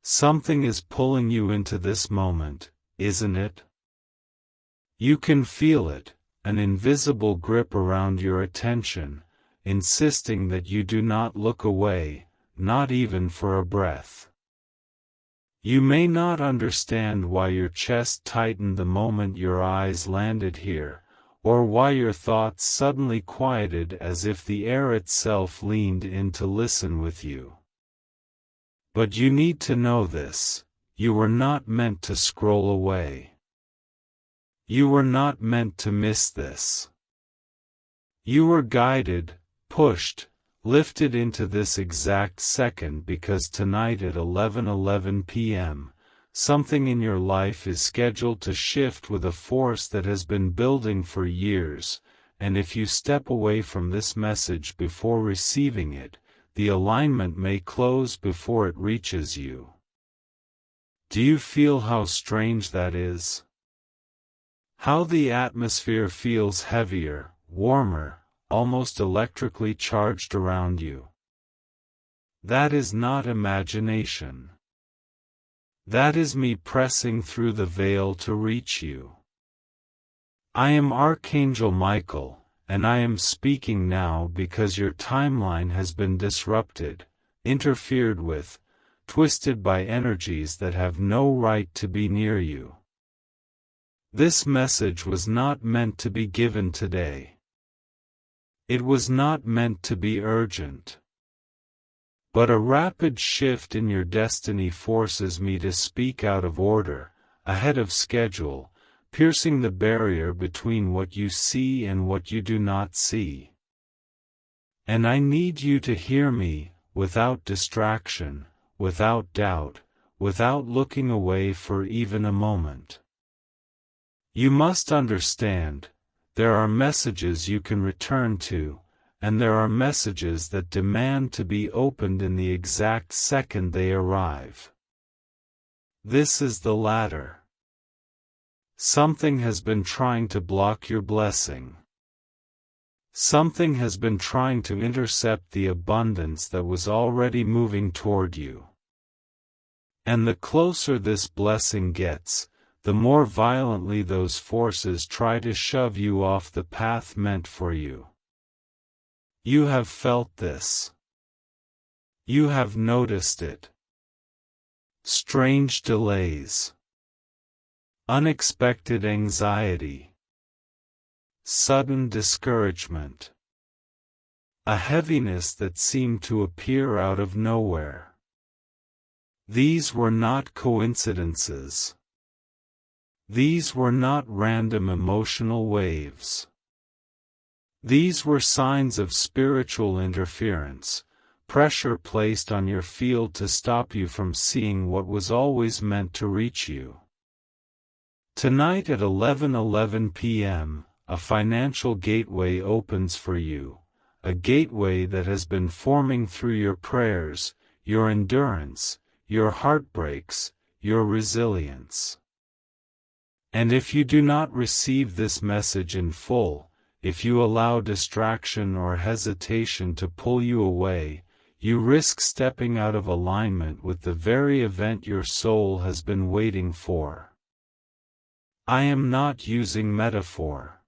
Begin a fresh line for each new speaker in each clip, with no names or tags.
Something is pulling you into this moment, isn't it? You can feel it, an invisible grip around your attention, insisting that you do not look away, not even for a breath. You may not understand why your chest tightened the moment your eyes landed here, or why your thoughts suddenly quieted as if the air itself leaned in to listen with you. But you need to know this: you were not meant to scroll away. You were not meant to miss this. You were guided, pushed, lifted into this exact second because tonight at 11:11 p.m., something in your life is scheduled to shift with a force that has been building for years, and if you step away from this message before receiving it, the alignment may close before it reaches you. Do you feel how strange that is? How the atmosphere feels heavier, warmer, almost electrically charged around you. That is not imagination. That is me pressing through the veil to reach you. I am Archangel Michael, and I am speaking now because your timeline has been disrupted, interfered with, twisted by energies that have no right to be near you. This message was not meant to be given today. It was not meant to be urgent. But a rapid shift in your destiny forces me to speak out of order, ahead of schedule, piercing the barrier between what you see and what you do not see. And I need you to hear me, without distraction, without doubt, without looking away for even a moment. You must understand, there are messages you can return to, and there are messages that demand to be opened in the exact second they arrive. This is the latter. Something has been trying to block your blessing. Something has been trying to intercept the abundance that was already moving toward you. And the closer this blessing gets, the more violently those forces try to shove you off the path meant for you. You have felt this. You have noticed it. Strange delays. Unexpected anxiety. Sudden discouragement. A heaviness that seemed to appear out of nowhere. These were not coincidences. These were not random emotional waves. These were signs of spiritual interference, pressure placed on your field to stop you from seeing what was always meant to reach you. Tonight at 11:11 p.m., a financial gateway opens for you, a gateway that has been forming through your prayers, your endurance, your heartbreaks, your resilience. And if you do not receive this message in full, if you allow distraction or hesitation to pull you away, you risk stepping out of alignment with the very event your soul has been waiting for. I am not using metaphor.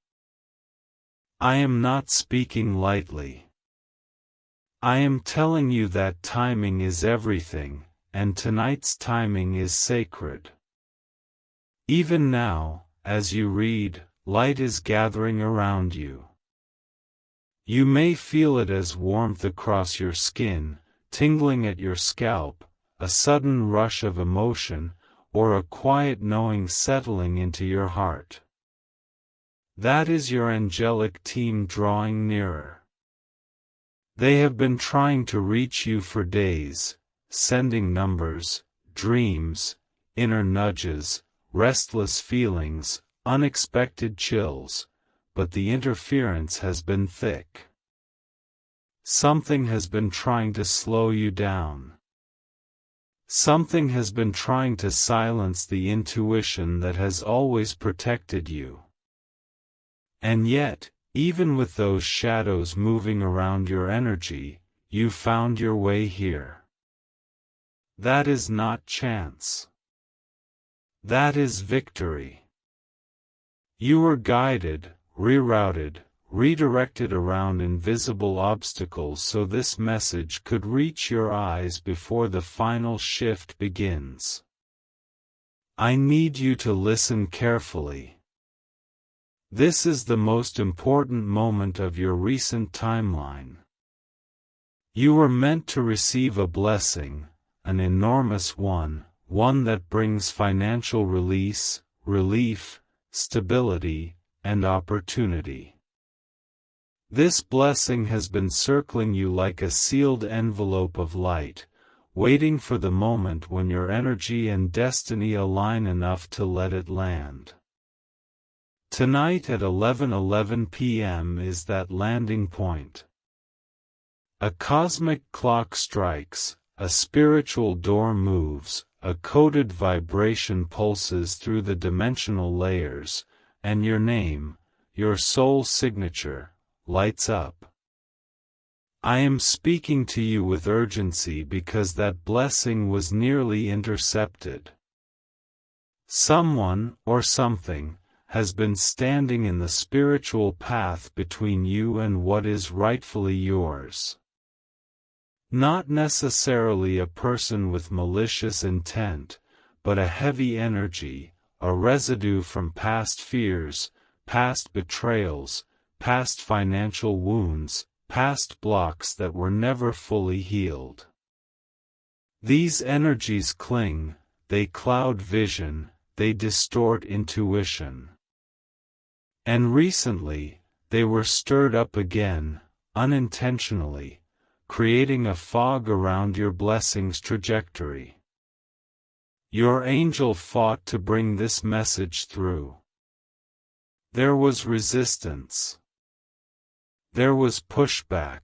I am not speaking lightly. I am telling you that timing is everything, and tonight's timing is sacred. Even now, as you read, light is gathering around you. You may feel it as warmth across your skin, tingling at your scalp, a sudden rush of emotion, or a quiet knowing settling into your heart. That is your angelic team drawing nearer. They have been trying to reach you for days, sending numbers, dreams, inner nudges, restless feelings, unexpected chills, but the interference has been thick. Something has been trying to slow you down. Something has been trying to silence the intuition that has always protected you. And yet, even with those shadows moving around your energy, you found your way here. That is not chance. That is victory. You were guided, rerouted, redirected around invisible obstacles so this message could reach your eyes before the final shift begins. I need you to listen carefully. This is the most important moment of your recent timeline. You were meant to receive a blessing, an enormous one that brings financial release, relief, stability, and opportunity. This blessing has been circling you like a sealed envelope of light, waiting for the moment when your energy and destiny align enough to let it land. Tonight at 11:11 p.m. is that landing point. A cosmic clock strikes, a spiritual door moves, a coded vibration pulses through the dimensional layers, and your name, your soul signature, lights up. I am speaking to you with urgency because that blessing was nearly intercepted. Someone, or something, has been standing in the spiritual path between you and what is rightfully yours. Not necessarily a person with malicious intent, but a heavy energy, a residue from past fears, past betrayals, past financial wounds, past blocks that were never fully healed. These energies cling, they cloud vision, they distort intuition. And recently, they were stirred up again, unintentionally, creating a fog around your blessing's trajectory. Your angel fought to bring this message through. There was resistance. There was pushback.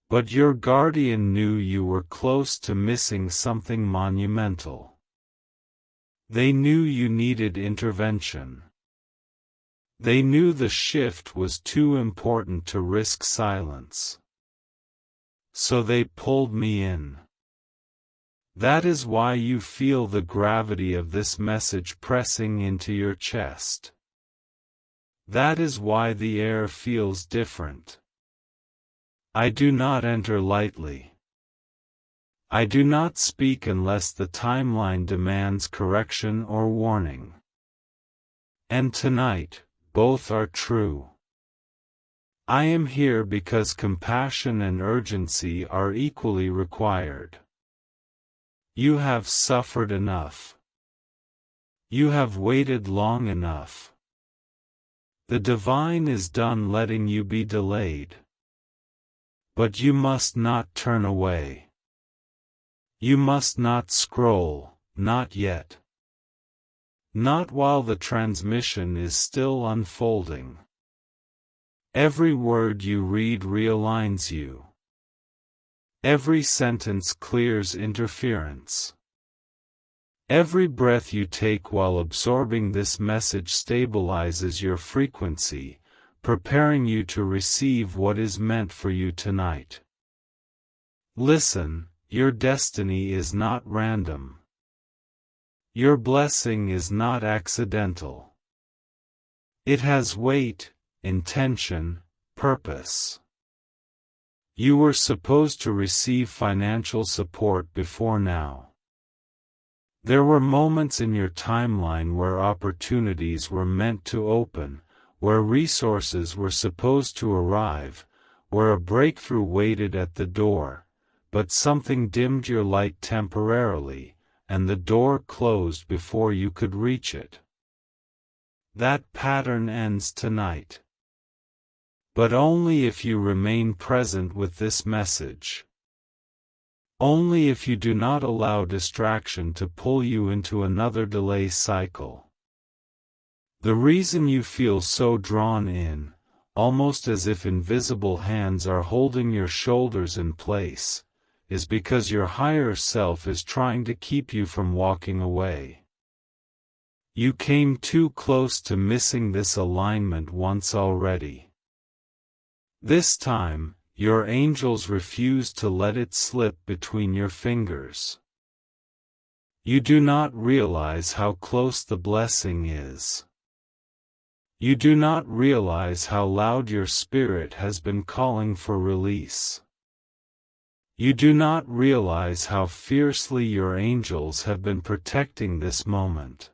But your guardian knew you were close to missing something monumental. They knew you needed intervention. They knew the shift was too important to risk silence. So they pulled me in. That is why you feel the gravity of this message pressing into your chest. That is why the air feels different. I do not enter lightly. I do not speak unless the timeline demands correction or warning. And tonight, both are true. I am here because compassion and urgency are equally required. You have suffered enough. You have waited long enough. The divine is done letting you be delayed. But you must not turn away. You must not scroll, not yet. Not while the transmission is still unfolding. Every word you read realigns you. Every sentence clears interference. Every breath you take while absorbing this message stabilizes your frequency, preparing you to receive what is meant for you tonight. Listen, your destiny is not random. Your blessing is not accidental. It has weight, intention, purpose. You were supposed to receive financial support before now. There were moments in your timeline where opportunities were meant to open, where resources were supposed to arrive, where a breakthrough waited at the door, but something dimmed your light temporarily, and the door closed before you could reach it. That pattern ends tonight. But only if you remain present with this message. Only if you do not allow distraction to pull you into another delay cycle. The reason you feel so drawn in, almost as if invisible hands are holding your shoulders in place, is because your higher self is trying to keep you from walking away. You came too close to missing this alignment once already. This time, your angels refuse to let it slip between your fingers. You do not realize how close the blessing is. You do not realize how loud your spirit has been calling for release. You do not realize how fiercely your angels have been protecting this moment.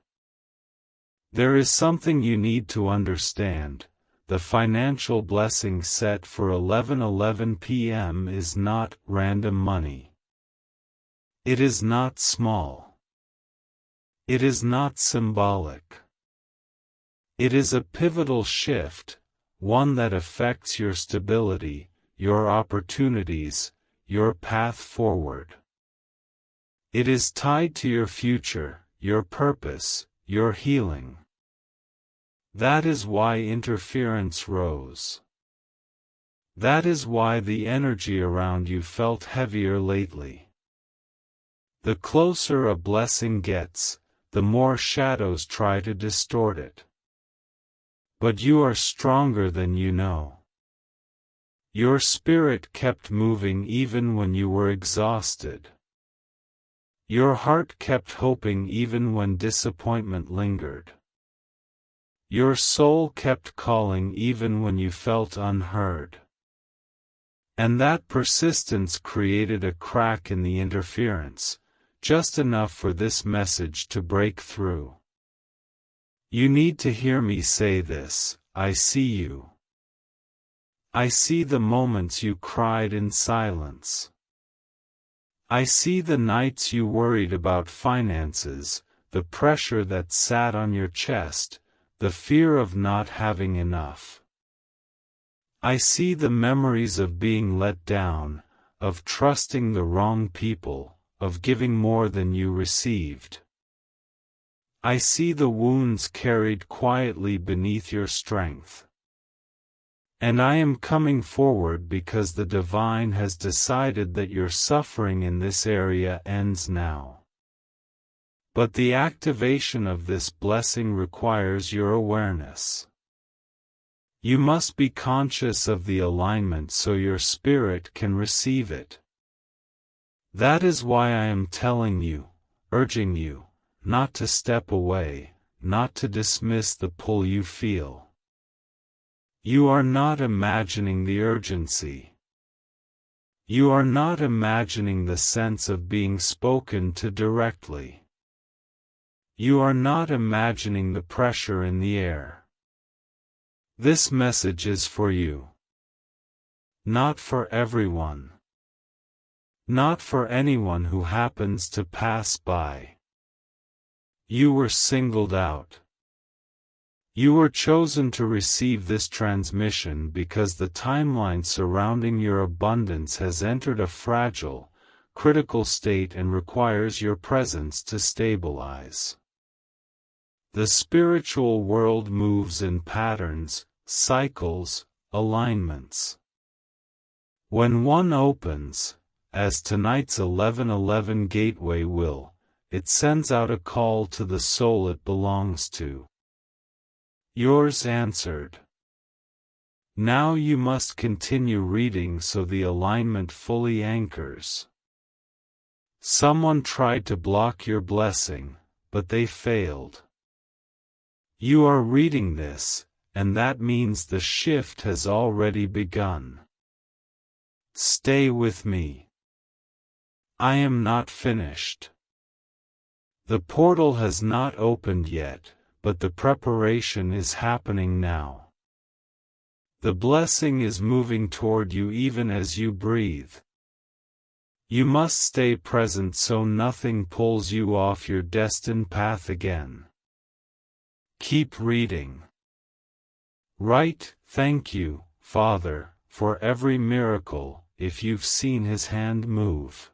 There is something you need to understand. The financial blessing set for 11:11 p.m. is not random money. It is not small. It is not symbolic. It is a pivotal shift, one that affects your stability, your opportunities, your path forward. It is tied to your future, your purpose, your healing. That is why interference rose. That is why the energy around you felt heavier lately. The closer a blessing gets, the more shadows try to distort it. But you are stronger than you know. Your spirit kept moving even when you were exhausted. Your heart kept hoping even when disappointment lingered. Your soul kept calling even when you felt unheard. And that persistence created a crack in the interference, just enough for this message to break through. You need to hear me say this: I see you. I see the moments you cried in silence. I see the nights you worried about finances, the pressure that sat on your chest, the fear of not having enough. I see the memories of being let down, of trusting the wrong people, of giving more than you received. I see the wounds carried quietly beneath your strength. And I am coming forward because the divine has decided that your suffering in this area ends now. But the activation of this blessing requires your awareness. You must be conscious of the alignment so your spirit can receive it. That is why I am telling you, urging you, not to step away, not to dismiss the pull you feel. You are not imagining the urgency. You are not imagining the sense of being spoken to directly. You are not imagining the pressure in the air. This message is for you. Not for everyone. Not for anyone who happens to pass by. You were singled out. You were chosen to receive this transmission because the timeline surrounding your abundance has entered a fragile, critical state and requires your presence to stabilize. The spiritual world moves in patterns, cycles, alignments. When one opens, as tonight's 11:11 gateway will, it sends out a call to the soul it belongs to. Yours answered. Now you must continue reading so the alignment fully anchors. Someone tried to block your blessing, but they failed. You are reading this, and that means the shift has already begun. Stay with me. I am not finished. The portal has not opened yet, but the preparation is happening now. The blessing is moving toward you even as you breathe. You must stay present so nothing pulls you off your destined path again. Keep reading. Write, "Thank you, Father, for every miracle," if you've seen His hand move.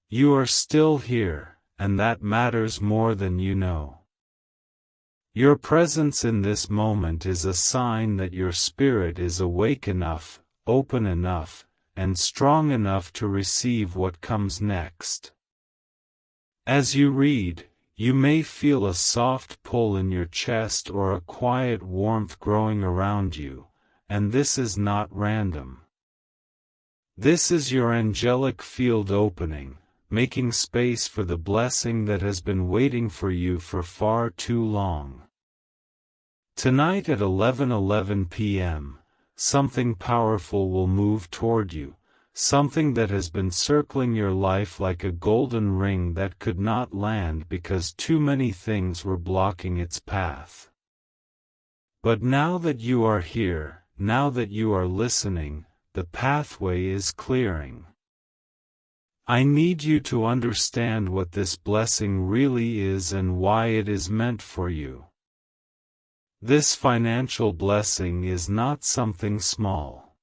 You are still here, and that matters more than you know. Your presence in this moment is a sign that your spirit is awake enough, open enough, and strong enough to receive what comes next. As you read, you may feel a soft pull in your chest or a quiet warmth growing around you, and this is not random. This is your angelic field opening, making space for the blessing that has been waiting for you for far too long. Tonight at 11:11 p.m., something powerful will move toward you, something that has been circling your life like a golden ring that could not land because too many things were blocking its path. But now that you are here, now that you are listening, the pathway is clearing. I need you to understand what this blessing really is and why it is meant for you. This financial blessing is not something small.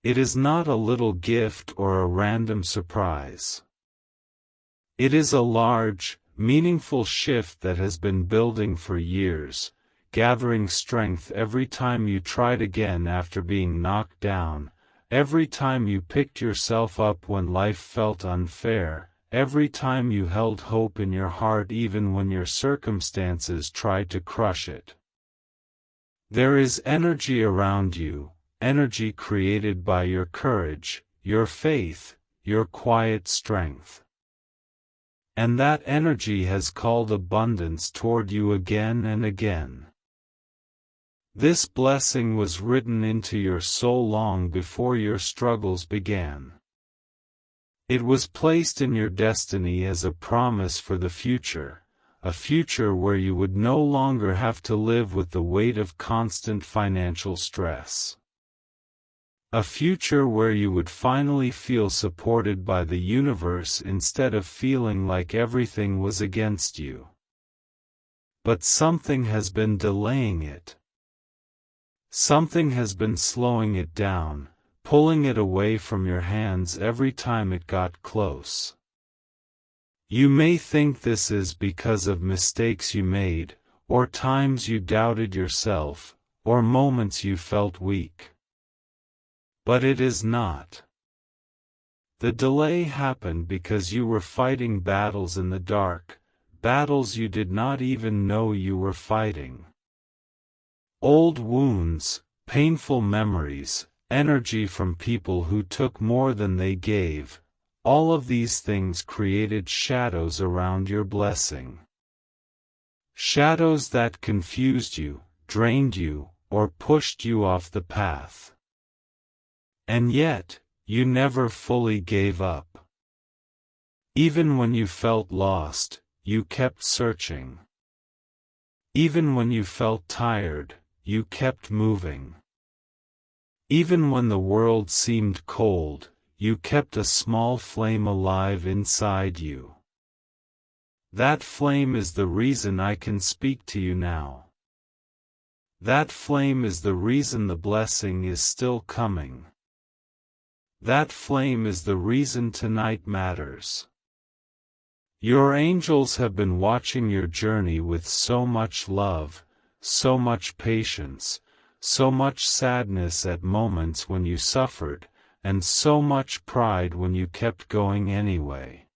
It is not a little gift or a random surprise. It is a large, meaningful shift that has been building for years, gathering strength every time you tried again after being knocked down, every time you picked yourself up when life felt unfair, every time you held hope in your heart even when your circumstances tried to crush it. There is energy around you, energy created by your courage, your faith, your quiet strength. And that energy has called abundance toward you again and again. This blessing was written into your soul long before your struggles began. It was placed in your destiny as a promise for the future, a future where you would no longer have to live with the weight of constant financial stress. A future where you would finally feel supported by the universe instead of feeling like everything was against you. But something has been delaying it. Something has been slowing it down, pulling it away from your hands every time it got close. You may think this is because of mistakes you made, or times you doubted yourself, or moments you felt weak. But it is not. The delay happened because you were fighting battles in the dark, battles you did not even know you were fighting. Old wounds, painful memories, energy from people who took more than they gave, all of these things created shadows around your blessing. Shadows that confused you, drained you, or pushed you off the path. And yet, you never fully gave up. Even when you felt lost, you kept searching. Even when you felt tired, you kept moving. Even when the world seemed cold, you kept a small flame alive inside you. That flame is the reason I can speak to you now. That flame is the reason the blessing is still coming. That flame is the reason tonight matters. Your angels have been watching your journey with so much love, so much patience, so much sadness at moments when you suffered, and so much pride when you kept going anyway.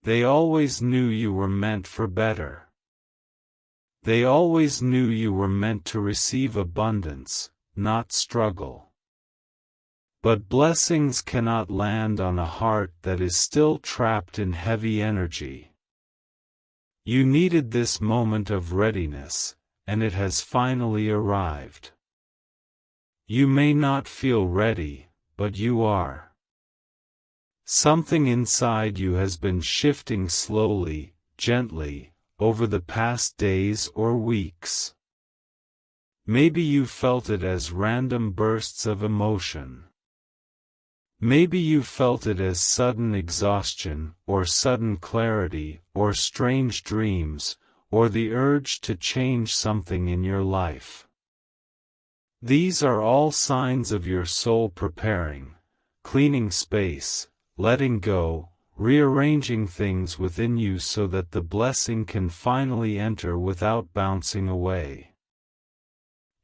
They always knew you were meant for better. They always knew you were meant to receive abundance, not struggle. But blessings cannot land on a heart that is still trapped in heavy energy. You needed this moment of readiness, and it has finally arrived. You may not feel ready, but you are. Something inside you has been shifting slowly, gently, over the past days or weeks. Maybe you felt it as random bursts of emotion. Maybe you felt it as sudden exhaustion, or sudden clarity, or strange dreams, or the urge to change something in your life. These are all signs of your soul preparing, cleaning space, letting go, rearranging things within you so that the blessing can finally enter without bouncing away.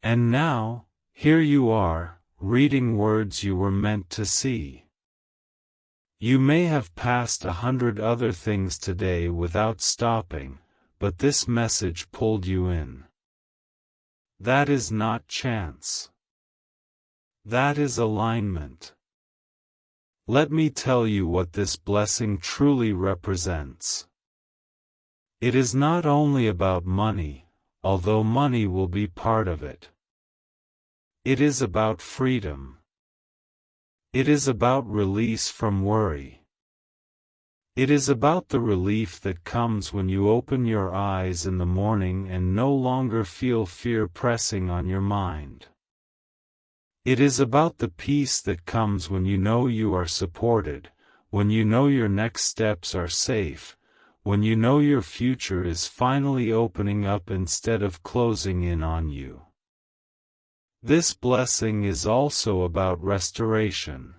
And now, here you are, reading words you were meant to see. You may have passed 100 other things today without stopping, but this message pulled you in. That is not chance. That is alignment. Let me tell you what this blessing truly represents. It is not only about money, although money will be part of it. It is about freedom. It is about release from worry. It is about the relief that comes when you open your eyes in the morning and no longer feel fear pressing on your mind. It is about the peace that comes when you know you are supported, when you know your next steps are safe, when you know your future is finally opening up instead of closing in on you. This blessing is also about restoration.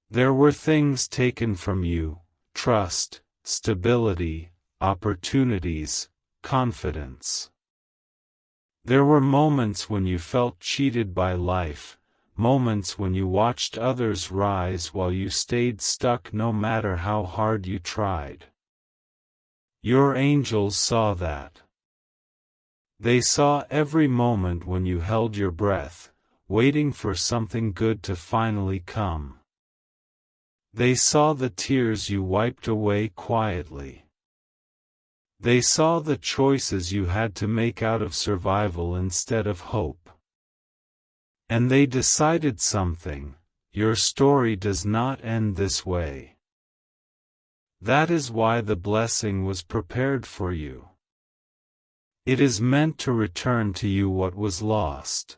There were things taken from you: trust, stability, opportunities, confidence. There were moments when you felt cheated by life, moments when you watched others rise while you stayed stuck no matter how hard you tried. Your angels saw that. They saw every moment when you held your breath, waiting for something good to finally come. They saw the tears you wiped away quietly. They saw the choices you had to make out of survival instead of hope. And they decided something: your story does not end this way. That is why the blessing was prepared for you. It is meant to return to you what was lost.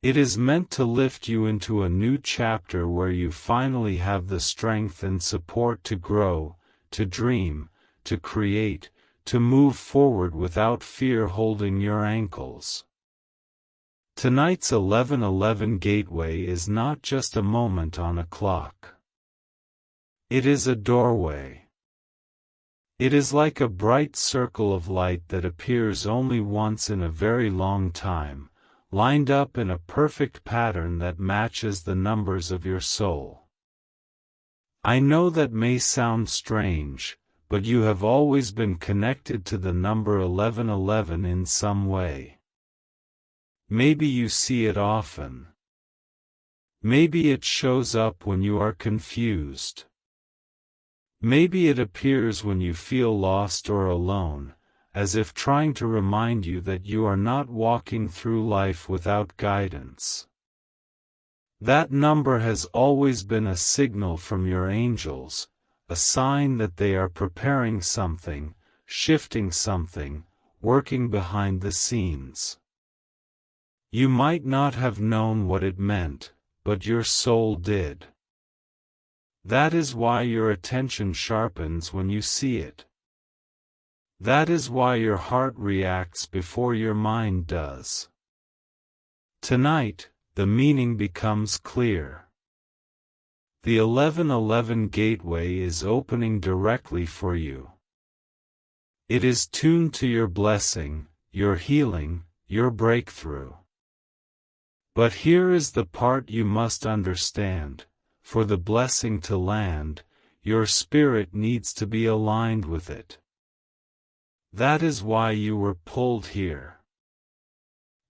It is meant to lift you into a new chapter where you finally have the strength and support to grow, to dream, to create, to move forward without fear holding your ankles. Tonight's 11:11 gateway is not just a moment on a clock. It is a doorway. It is like a bright circle of light that appears only once in a very long time, lined up in a perfect pattern that matches the numbers of your soul. I know that may sound strange, but you have always been connected to the number 1111 in some way. Maybe you see it often. Maybe it shows up when you are confused. Maybe it appears when you feel lost or alone, as if trying to remind you that you are not walking through life without guidance. That number has always been a signal from your angels, a sign that they are preparing something, shifting something, working behind the scenes. You might not have known what it meant, but your soul did. That is why your attention sharpens when you see it. That is why your heart reacts before your mind does. Tonight, the meaning becomes clear. The 1111 gateway is opening directly for you. It is tuned to your blessing, your healing, your breakthrough. But here is the part you must understand: for the blessing to land, your spirit needs to be aligned with it. That is why you were pulled here.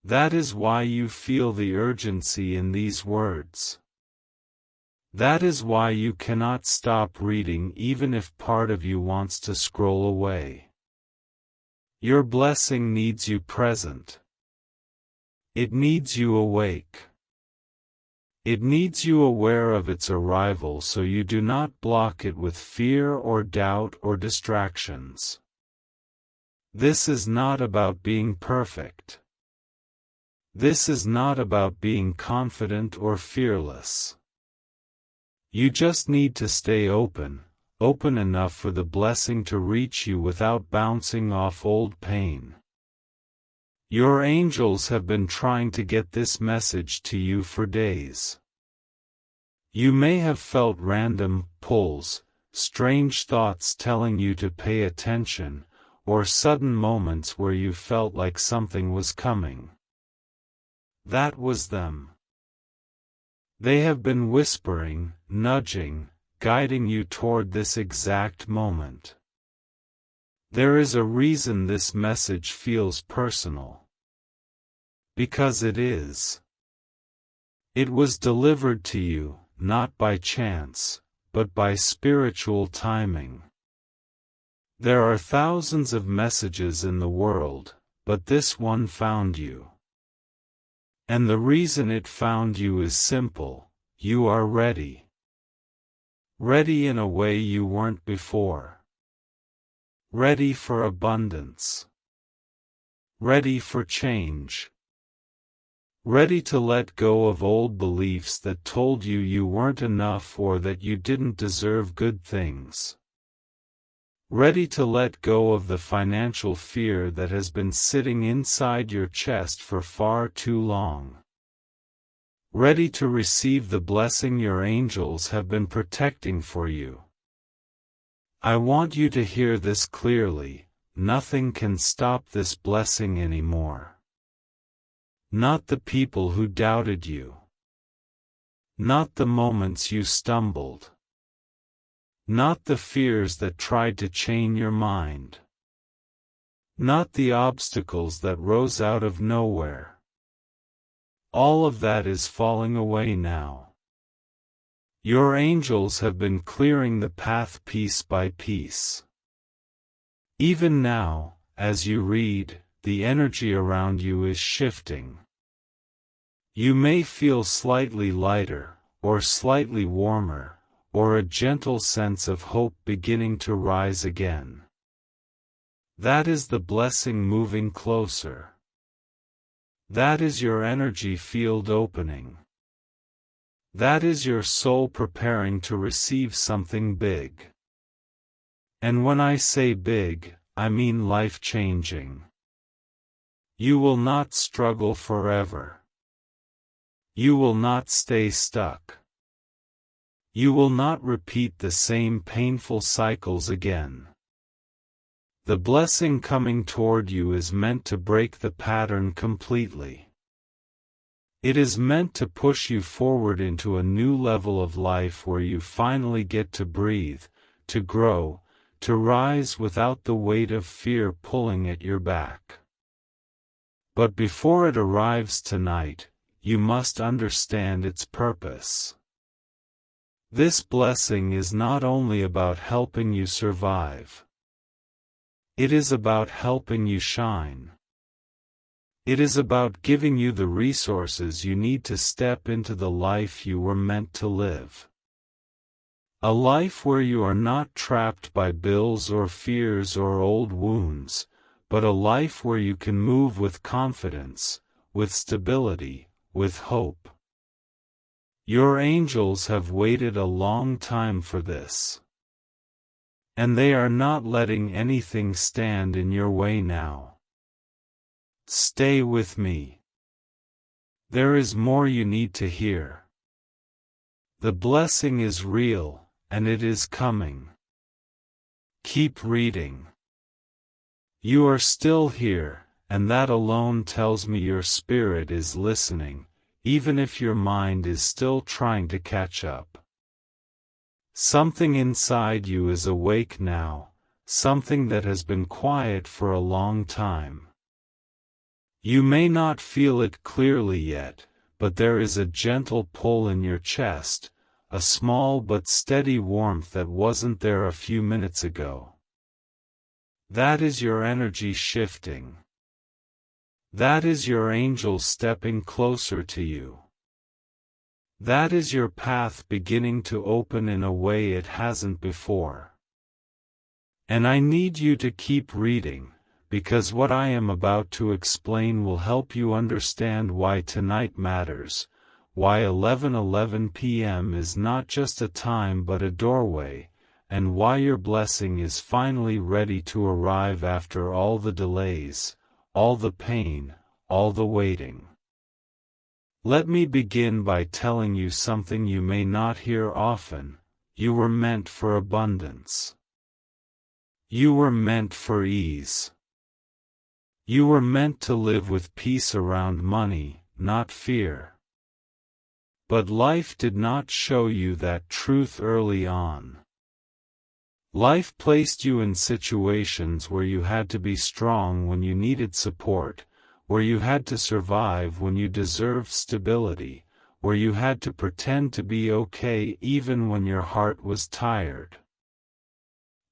That is why you feel the urgency in these words. That is why you cannot stop reading even if part of you wants to scroll away. Your blessing needs you present. It needs you awake. It needs you aware of its arrival so you do not block it with fear or doubt or distractions. This is not about being perfect. This is not about being confident or fearless. You just need to stay open, open enough for the blessing to reach you without bouncing off old pain. Your angels have been trying to get this message to you for days. You may have felt random pulls, strange thoughts telling you to pay attention, or sudden moments where you felt like something was coming. That was them. They have been whispering, nudging, guiding you toward this exact moment. There is a reason this message feels personal. Because it is. It was delivered to you, not by chance, but by spiritual timing. There are thousands of messages in the world, but this one found you. And the reason it found you is simple: you are ready. Ready in a way you weren't before. Ready for abundance. Ready for change. Ready to let go of old beliefs that told you you weren't enough or that you didn't deserve good things. Ready to let go of the financial fear that has been sitting inside your chest for far too long. Ready to receive the blessing your angels have been protecting for you. I want you to hear this clearly: nothing can stop this blessing anymore. Not the people who doubted you. Not the moments you stumbled. Not the fears that tried to chain your mind. Not the obstacles that rose out of nowhere. All of that is falling away now. Your angels have been clearing the path piece by piece. Even now, as you read, the energy around you is shifting. You may feel slightly lighter, or slightly warmer, or a gentle sense of hope beginning to rise again. That is the blessing moving closer. That is your energy field opening. That is your soul preparing to receive something big. And when I say big, I mean life-changing. You will not struggle forever. You will not stay stuck. You will not repeat the same painful cycles again. The blessing coming toward you is meant to break the pattern completely. It is meant to push you forward into a new level of life where you finally get to breathe, to grow, to rise without the weight of fear pulling at your back. But before it arrives tonight, you must understand its purpose. This blessing is not only about helping you survive. It is about helping you shine. It is about giving you the resources you need to step into the life you were meant to live. A life where you are not trapped by bills or fears or old wounds, but a life where you can move with confidence, with stability, with hope. Your angels have waited a long time for this. And they are not letting anything stand in your way now. Stay with me. There is more you need to hear. The blessing is real, and it is coming. Keep reading. You are still here, and that alone tells me your spirit is listening, even if your mind is still trying to catch up. Something inside you is awake now, something that has been quiet for a long time. You may not feel it clearly yet, but there is a gentle pull in your chest, a small but steady warmth that wasn't there a few minutes ago. That is your energy shifting. That is your angel stepping closer to you. That is your path beginning to open in a way it hasn't before. And I need you to keep reading, because what I am about to explain will help you understand why tonight matters, why 11:11 p.m. is not just a time but a doorway, and why your blessing is finally ready to arrive after all the delays, all the pain, all the waiting. Let me begin by telling you something you may not hear often: you were meant for abundance. You were meant for ease. You were meant to live with peace around money, not fear. But life did not show you that truth early on. Life placed you in situations where you had to be strong when you needed support, where you had to survive when you deserved stability, where you had to pretend to be okay even when your heart was tired.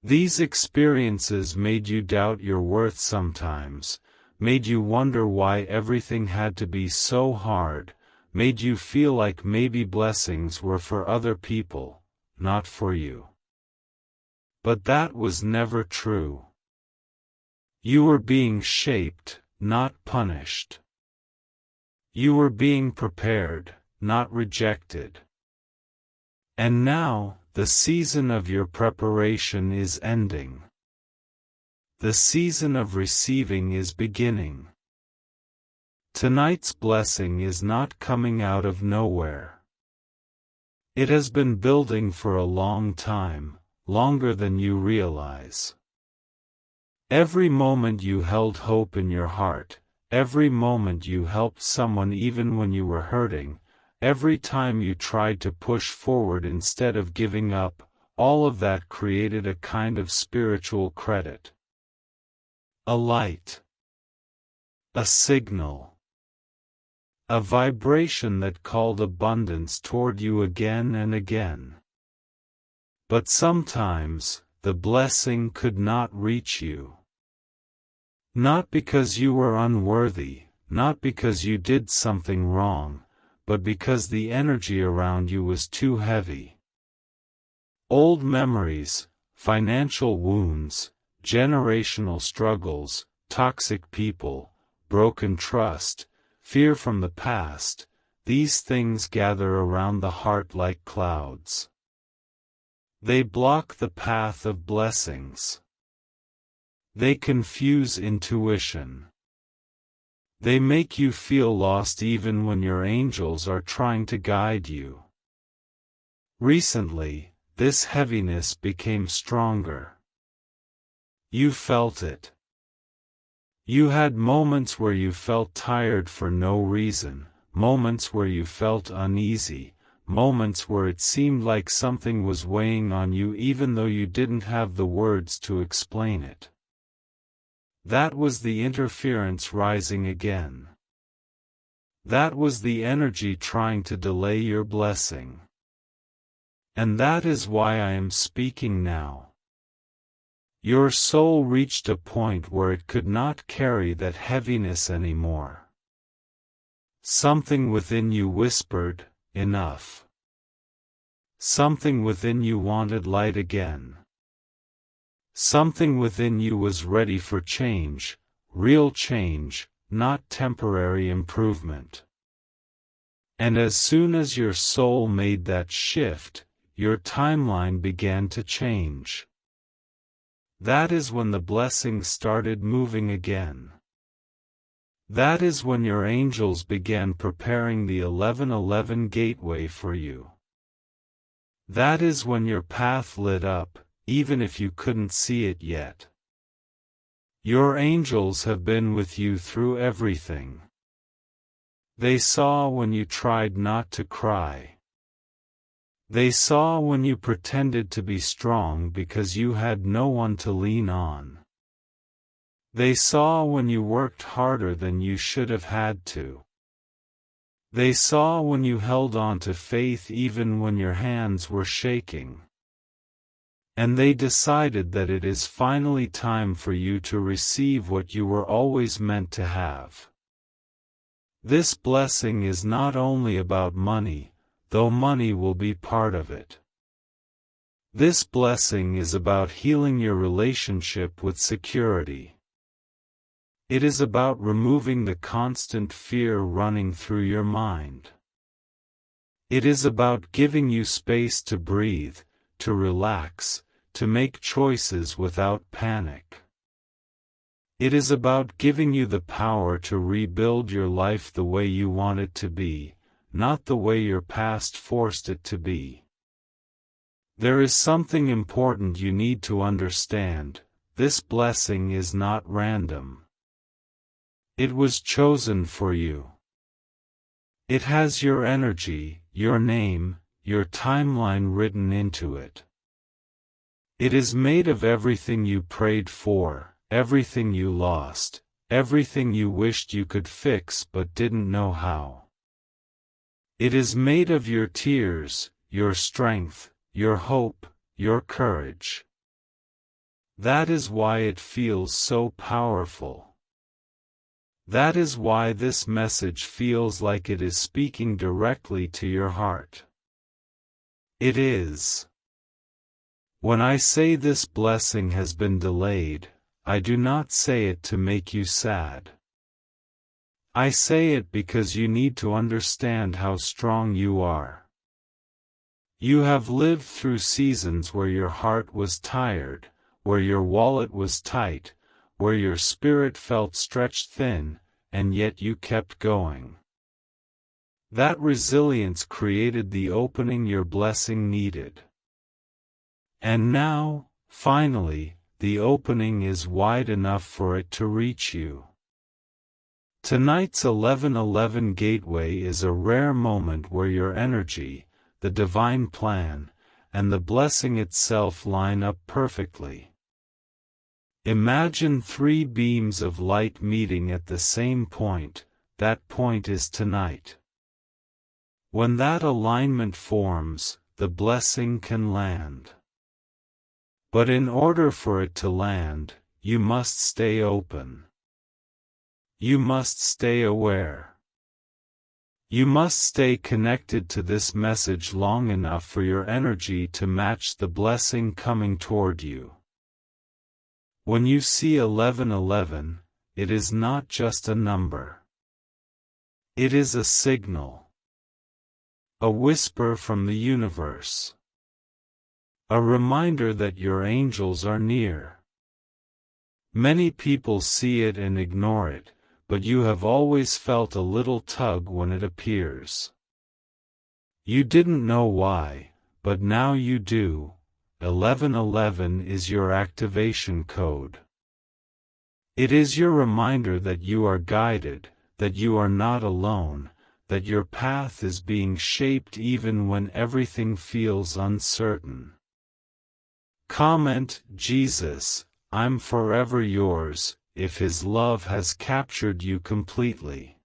These experiences made you doubt your worth sometimes, made you wonder why everything had to be so hard, made you feel like maybe blessings were for other people, not for you. But that was never true. You were being shaped, not punished. You were being prepared, not rejected. And now, the season of your preparation is ending. The season of receiving is beginning. Tonight's blessing is not coming out of nowhere. It has been building for a long time, longer than you realize. Every moment you held hope in your heart, every moment you helped someone even when you were hurting, every time you tried to push forward instead of giving up, all of that created a kind of spiritual credit. A light. A signal. A vibration that called abundance toward you again and again. But sometimes, the blessing could not reach you. Not because you were unworthy, not because you did something wrong, but because the energy around you was too heavy. Old memories, financial wounds, generational struggles, toxic people, broken trust, fear from the past, these things gather around the heart like clouds. They block the path of blessings. They confuse intuition. They make you feel lost even when your angels are trying to guide you. Recently, this heaviness became stronger. You felt it. You had moments where you felt tired for no reason, moments where you felt uneasy, moments where it seemed like something was weighing on you even though you didn't have the words to explain it. That was the interference rising again. That was the energy trying to delay your blessing. And that is why I am speaking now. Your soul reached a point where it could not carry that heaviness anymore. Something within you whispered, "Enough." Something within you wanted light again. Something within you was ready for change, real change, not temporary improvement. And as soon as your soul made that shift, your timeline began to change. That is when the blessings started moving again. That is when your angels began preparing the 1111 gateway for you. That is when your path lit up, even if you couldn't see it yet. Your angels have been with you through everything. They saw when you tried not to cry. They saw when you pretended to be strong because you had no one to lean on. They saw when you worked harder than you should have had to. They saw when you held on to faith even when your hands were shaking. And they decided that it is finally time for you to receive what you were always meant to have. This blessing is not only about money, though money will be part of it. This blessing is about healing your relationship with security. It is about removing the constant fear running through your mind. It is about giving you space to breathe, to relax, to make choices without panic. It is about giving you the power to rebuild your life the way you want it to be, not the way your past forced it to be. There is something important you need to understand: this blessing is not random. It was chosen for you. It has your energy, your name, your timeline written into it. It is made of everything you prayed for, everything you lost, everything you wished you could fix but didn't know how. It is made of your tears, your strength, your hope, your courage. That is why it feels so powerful. That is why this message feels like it is speaking directly to your heart. It is. When I say this blessing has been delayed, I do not say it to make you sad. I say it because you need to understand how strong you are. You have lived through seasons where your heart was tired, where your wallet was tight, where your spirit felt stretched thin, and yet you kept going. That resilience created the opening your blessing needed. And now, finally, the opening is wide enough for it to reach you. Tonight's 11:11 gateway is a rare moment where your energy, the divine plan, and the blessing itself line up perfectly. Imagine three beams of light meeting at the same point. That point is tonight. When that alignment forms, the blessing can land. But in order for it to land, you must stay open. You must stay aware. You must stay connected to this message long enough for your energy to match the blessing coming toward you. When you see 11:11, it is not just a number. It is a signal. A whisper from the universe. A reminder that your angels are near. Many people see it and ignore it, but you have always felt a little tug when it appears. You didn't know why, but now you do. 11:11 is your activation code. It is your reminder that you are guided, that you are not alone, that your path is being shaped even when everything feels uncertain. Comment, Jesus, I'm forever yours, if His love has captured you completely.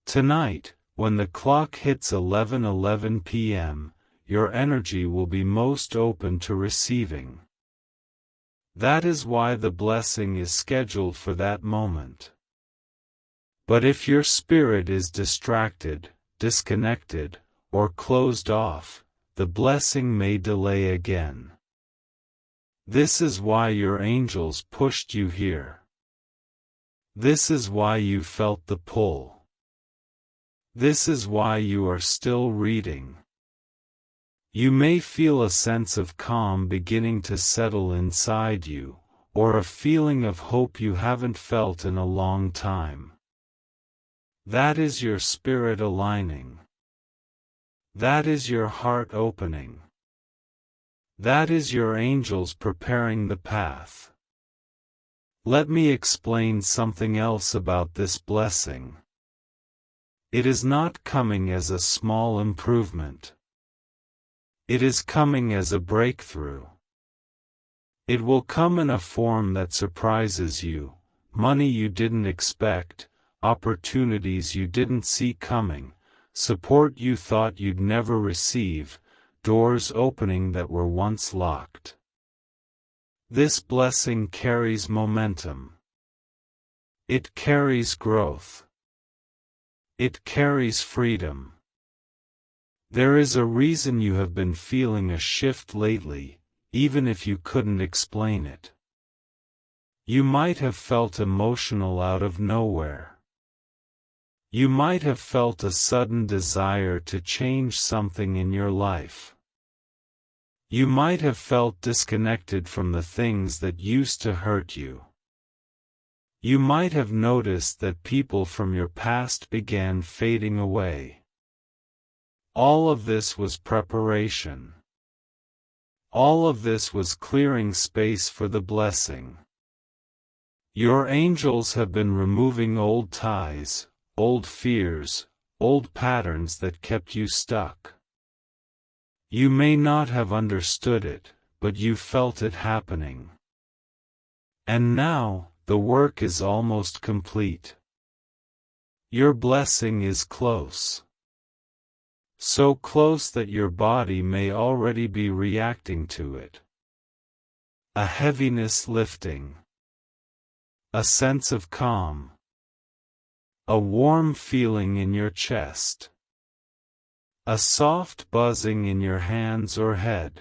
Tonight, when the clock hits 11:11 p.m., your energy will be most open to receiving. That is why the blessing is scheduled for that moment. But if your spirit is distracted, disconnected, or closed off, the blessing may delay again. This is why your angels pushed you here. This is why you felt the pull. This is why you are still reading. You may feel a sense of calm beginning to settle inside you, or a feeling of hope you haven't felt in a long time. That is your spirit aligning. That is your heart opening. That is your angels preparing the path. Let me explain something else about this blessing. It is not coming as a small improvement. It is coming as a breakthrough. It will come in a form that surprises you, money you didn't expect, opportunities you didn't see coming, support you thought you'd never receive, doors opening that were once locked. This blessing carries momentum. It carries growth. It carries freedom. There is a reason you have been feeling a shift lately, even if you couldn't explain it. You might have felt emotional out of nowhere. You might have felt a sudden desire to change something in your life. You might have felt disconnected from the things that used to hurt you. You might have noticed that people from your past began fading away. All of this was preparation. All of this was clearing space for the blessing. Your angels have been removing old ties, old fears, old patterns that kept you stuck. You may not have understood it, but you felt it happening. And now, the work is almost complete. Your blessing is close. so close that your body may already be reacting to it. A heaviness lifting. A sense of calm. A warm feeling in your chest. A soft buzzing in your hands or head.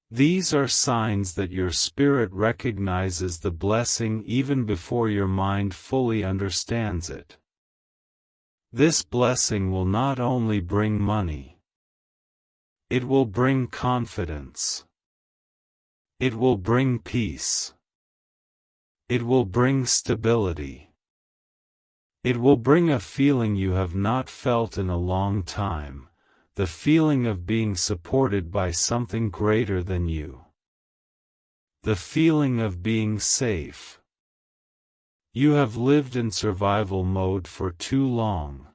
These are signs that your spirit recognizes the blessing even before your mind fully understands it. This blessing will not only bring money. It will bring confidence. It will bring peace. It will bring stability. It will bring a feeling you have not felt in a long time, the feeling of being supported by something greater than you. The feeling of being safe. You have lived in survival mode for too long.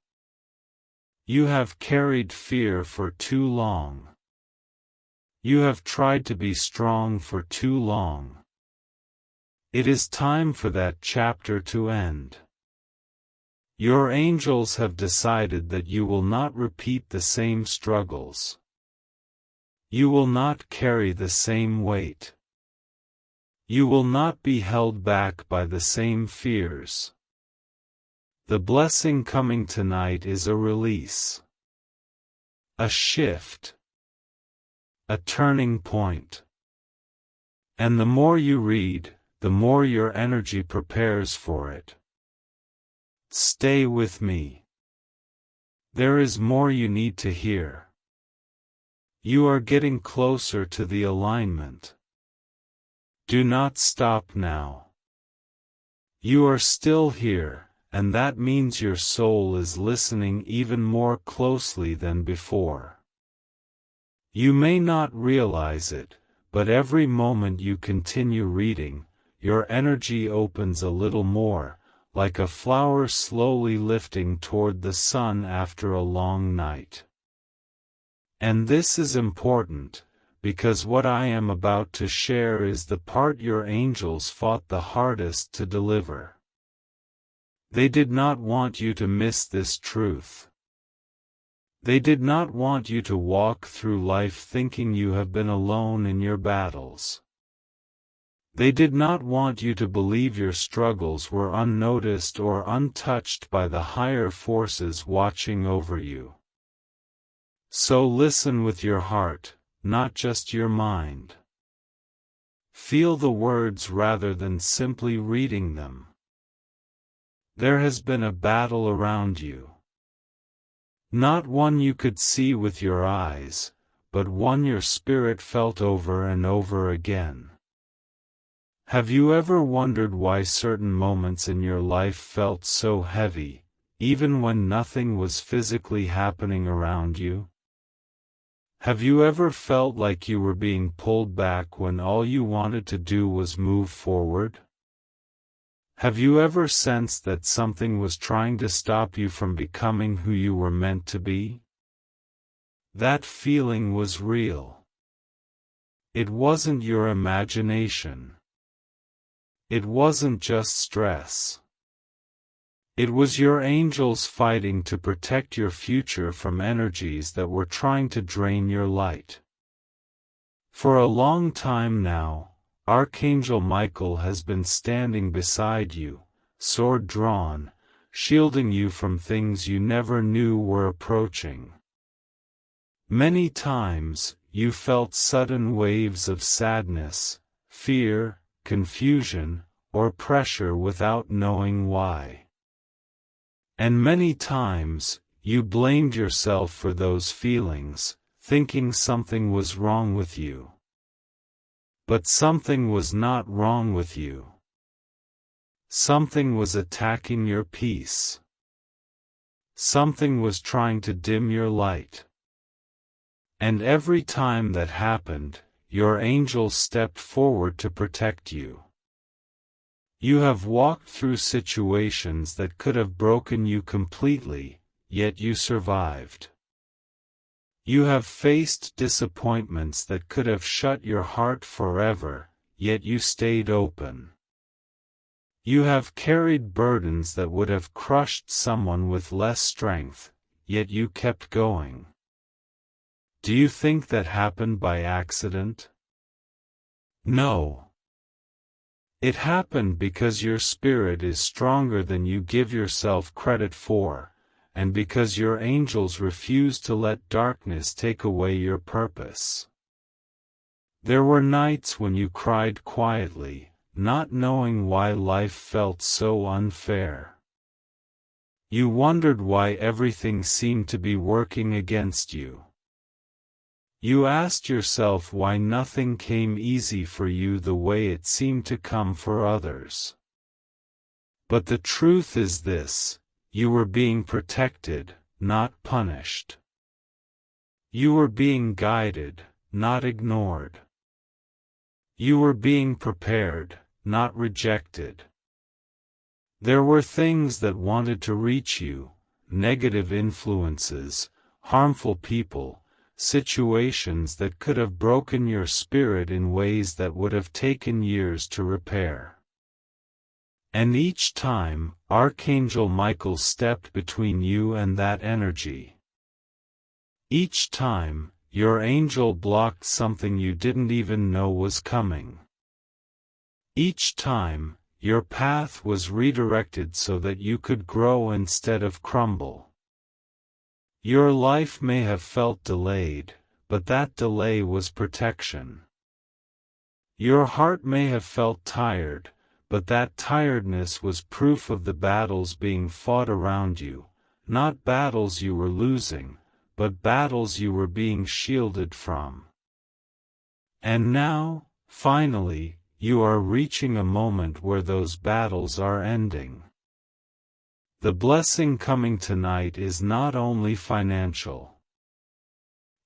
You have carried fear for too long. You have tried to be strong for too long. It is time for that chapter to end. Your angels have decided that you will not repeat the same struggles. You will not carry the same weight. You will not be held back by the same fears. The blessing coming tonight is a release. A shift. A turning point. And the more you read, the more your energy prepares for it. Stay with me. There is more you need to hear. You are getting closer to the alignment. Do not stop now. You are still here, and that means your soul is listening even more closely than before. You may not realize it, but every moment you continue reading, your energy opens a little more, like a flower slowly lifting toward the sun after a long night. And this is important, because what I am about to share is the part your angels fought the hardest to deliver. They did not want you to miss this truth. They did not want you to walk through life thinking you have been alone in your battles. They did not want you to believe your struggles were unnoticed or untouched by the higher forces watching over you. So listen with your heart, not just your mind. Feel the words rather than simply reading them. There has been a battle around you. Not one you could see with your eyes, but one your spirit felt over and over again. Have you ever wondered why certain moments in your life felt so heavy, even when nothing was physically happening around you? Have you ever felt like you were being pulled back when all you wanted to do was move forward? Have you ever sensed that something was trying to stop you from becoming who you were meant to be? That feeling was real. It wasn't your imagination. It wasn't just stress. It was your angels fighting to protect your future from energies that were trying to drain your light. For a long time now, Archangel Michael has been standing beside you, sword drawn, shielding you from things you never knew were approaching. Many times, you felt sudden waves of sadness, fear, confusion, or pressure without knowing why. And many times, you blamed yourself for those feelings, thinking something was wrong with you. But something was not wrong with you. Something was attacking your peace. Something was trying to dim your light. And every time that happened, your angels stepped forward to protect you. You have walked through situations that could have broken you completely, yet you survived. You have faced disappointments that could have shut your heart forever, yet you stayed open. You have carried burdens that would have crushed someone with less strength, yet you kept going. Do you think that happened by accident? No. It happened because your spirit is stronger than you give yourself credit for, and because your angels refuse to let darkness take away your purpose. There were nights when you cried quietly, not knowing why life felt so unfair. You wondered why everything seemed to be working against you. You asked yourself why nothing came easy for you the way it seemed to come for others. But the truth is this: you were being protected, not punished. You were being guided, not ignored. You were being prepared, not rejected. There were things that wanted to reach you, negative influences, harmful people, situations that could have broken your spirit in ways that would have taken years to repair. And each time, Archangel Michael stepped between you and that energy. Each time, your angel blocked something you didn't even know was coming. Each time, your path was redirected so that you could grow instead of crumble. Your life may have felt delayed, but that delay was protection. Your heart may have felt tired, but that tiredness was proof of the battles being fought around you, not battles you were losing, but battles you were being shielded from. And now, finally, you are reaching a moment where those battles are ending. The blessing coming tonight is not only financial.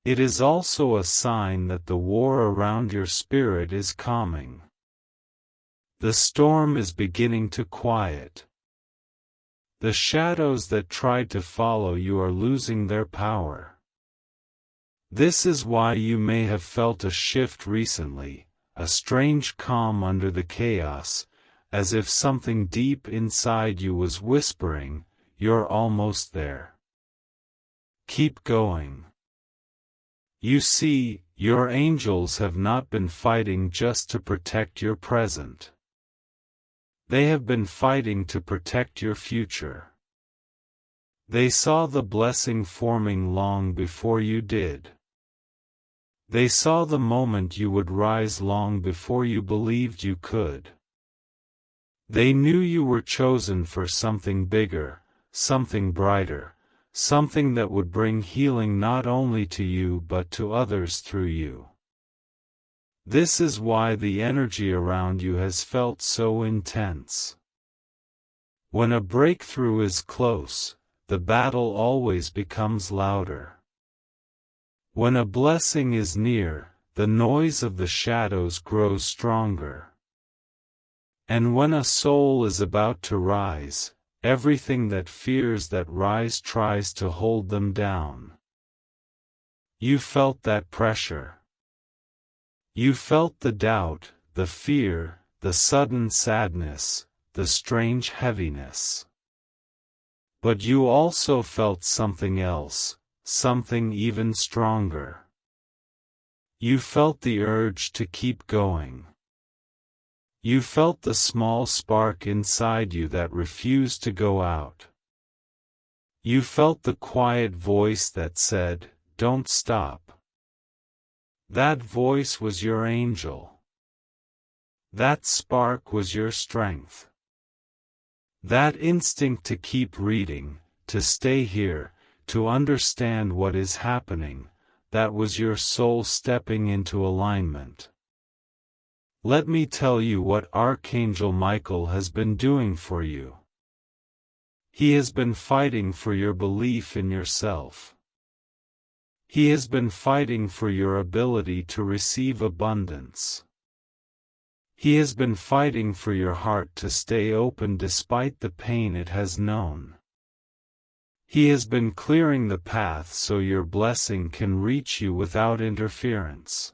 It is also a sign that the war around your spirit is calming. The storm is beginning to quiet. The shadows that tried to follow you are losing their power. This is why you may have felt a shift recently, a strange calm under the chaos, as if something deep inside you was whispering, "You're almost there. Keep going." You see, your angels have not been fighting just to protect your present. They have been fighting to protect your future. They saw the blessing forming long before you did. They saw the moment you would rise long before you believed you could. They knew you were chosen for something bigger, something brighter, something that would bring healing not only to you but to others through you. This is why the energy around you has felt so intense. When a breakthrough is close, the battle always becomes louder. When a blessing is near, the noise of the shadows grows stronger. And when a soul is about to rise, everything that fears that rise tries to hold them down. You felt that pressure. You felt the doubt, the fear, the sudden sadness, the strange heaviness. But you also felt something else, something even stronger. You felt the urge to keep going. You felt the small spark inside you that refused to go out. You felt the quiet voice that said, "Don't stop." That voice was your angel. That spark was your strength. That instinct to keep reading, to stay here, to understand what is happening, that was your soul stepping into alignment. Let me tell you what Archangel Michael has been doing for you. He has been fighting for your belief in yourself. He has been fighting for your ability to receive abundance. He has been fighting for your heart to stay open despite the pain it has known. He has been clearing the path so your blessing can reach you without interference.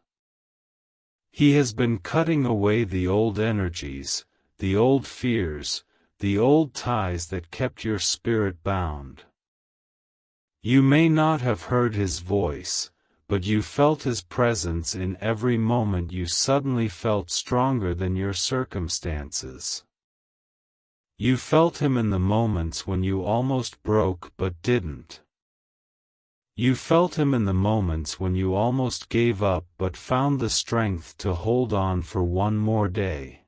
He has been cutting away the old energies, the old fears, the old ties that kept your spirit bound. You may not have heard his voice, but you felt his presence in every moment. You suddenly felt stronger than your circumstances. You felt him in the moments when you almost broke but didn't. You felt him in the moments when you almost gave up but found the strength to hold on for one more day.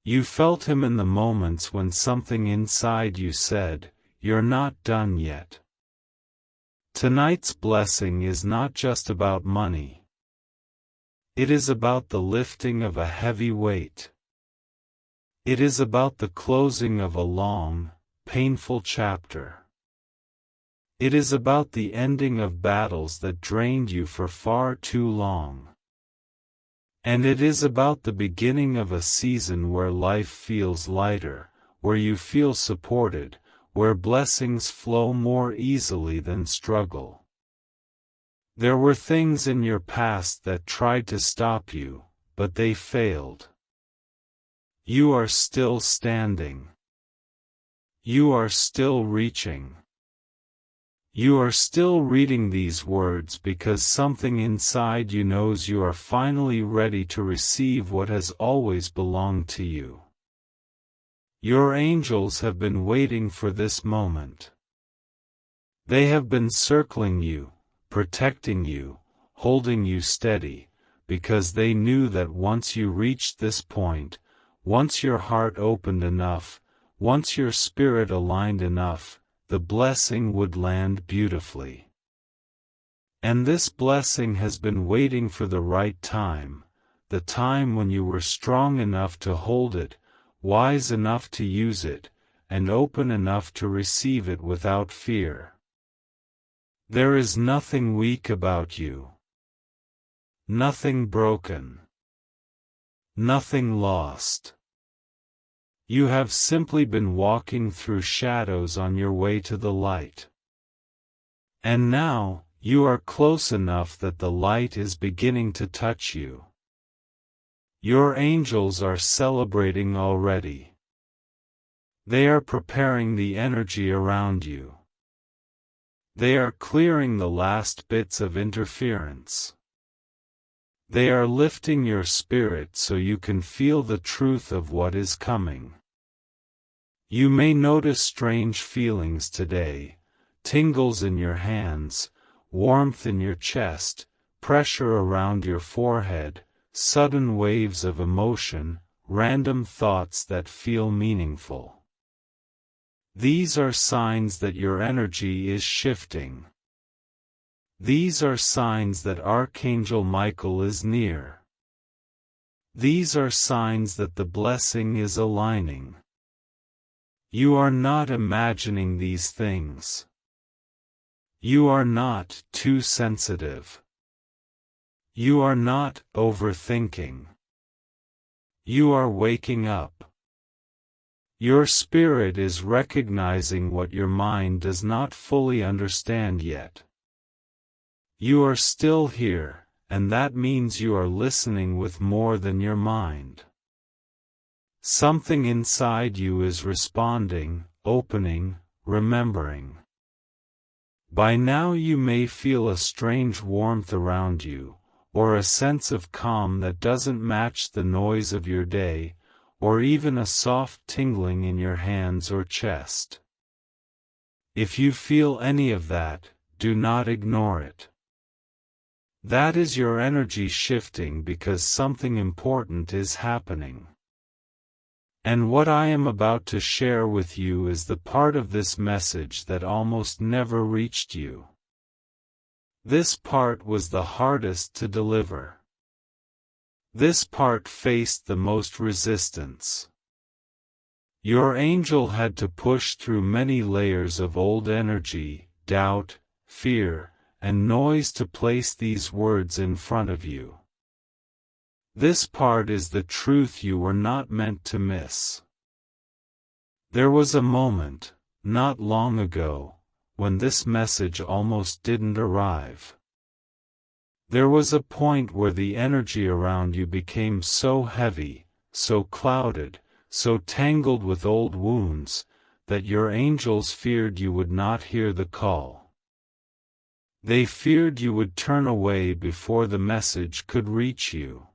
You felt him in the moments when something inside you said, "You're not done yet." Tonight's blessing is not just about money. It is about the lifting of a heavy weight. It is about the closing of a long, painful chapter. It is about the ending of battles that drained you for far too long. And it is about the beginning of a season where life feels lighter, where you feel supported, where blessings flow more easily than struggle. There were things in your past that tried to stop you, but they failed. You are still standing. You are still reaching. You are still reading these words because something inside you knows you are finally ready to receive what has always belonged to you. Your angels have been waiting for this moment. They have been circling you, protecting you, holding you steady, because they knew that once you reached this point, once your heart opened enough, once your spirit aligned enough, the blessing would land beautifully. And this blessing has been waiting for the right time, the time when you were strong enough to hold it, wise enough to use it, and open enough to receive it without fear. There is nothing weak about you. Nothing broken. Nothing lost. You have simply been walking through shadows on your way to the light. And now, you are close enough that the light is beginning to touch you. Your angels are celebrating already. They are preparing the energy around you. They are clearing the last bits of interference. They are lifting your spirit so you can feel the truth of what is coming. You may notice strange feelings today, tingles in your hands, warmth in your chest, pressure around your forehead, sudden waves of emotion, random thoughts that feel meaningful. These are signs that your energy is shifting. These are signs that Archangel Michael is near. These are signs that the blessing is aligning. You are not imagining these things. You are not too sensitive. You are not overthinking. You are waking up. Your spirit is recognizing what your mind does not fully understand yet. You are still here, and that means you are listening with more than your mind. Something inside you is responding, opening, remembering. By now you may feel a strange warmth around you, or a sense of calm that doesn't match the noise of your day, or even a soft tingling in your hands or chest. If you feel any of that, do not ignore it. That is your energy shifting because something important is happening. And what I am about to share with you is the part of this message that almost never reached you. This part was the hardest to deliver. This part faced the most resistance. Your angel had to push through many layers of old energy, doubt, fear, and noise to place these words in front of you. This part is the truth you were not meant to miss. There was a moment, not long ago, when this message almost didn't arrive. There was a point where the energy around you became so heavy, so clouded, so tangled with old wounds, that your angels feared you would not hear the call. They feared you would turn away before the message could reach you.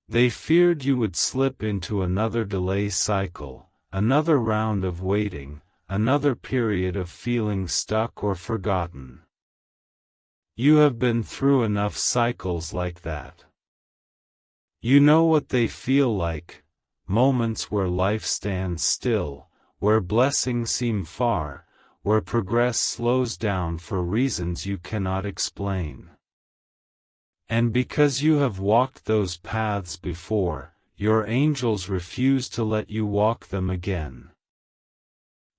They feared you would slip into another delay cycle, another round of waiting, another period of feeling stuck or forgotten. You have been through enough cycles like that. You know what they feel like, moments where life stands still, where blessings seem far, where progress slows down for reasons you cannot explain. And because you have walked those paths before, your angels refuse to let you walk them again.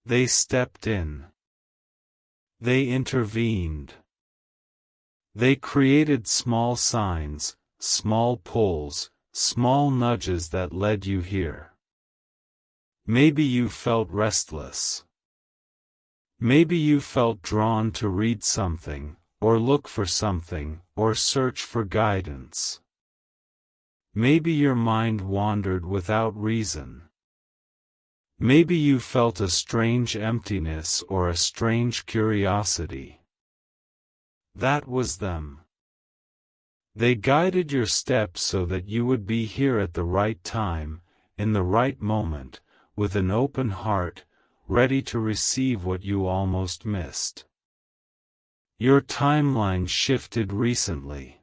They stepped in. They intervened. They created small signs, small pulls, small nudges that led you here. Maybe you felt restless. Maybe you felt drawn to read something, or look for something, or search for guidance. Maybe your mind wandered without reason. Maybe you felt a strange emptiness or a strange curiosity. That was them. They guided your steps so that you would be here at the right time, in the right moment, with an open heart, ready to receive what you almost missed. Your timeline shifted recently.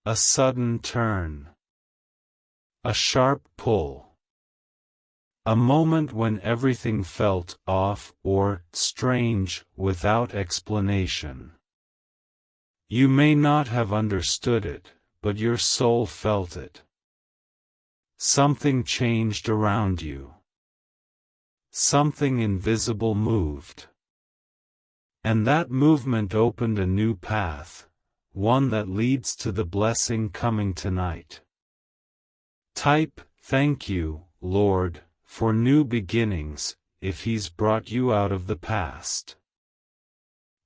A sudden turn. A sharp pull. A moment when everything felt off or strange without explanation. You may not have understood it, but your soul felt it. Something changed around you. Something invisible moved. And that movement opened a new path, one that leads to the blessing coming tonight. Type, "Thank you, Lord, for new beginnings," if He's brought you out of the past.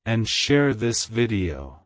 And share this video.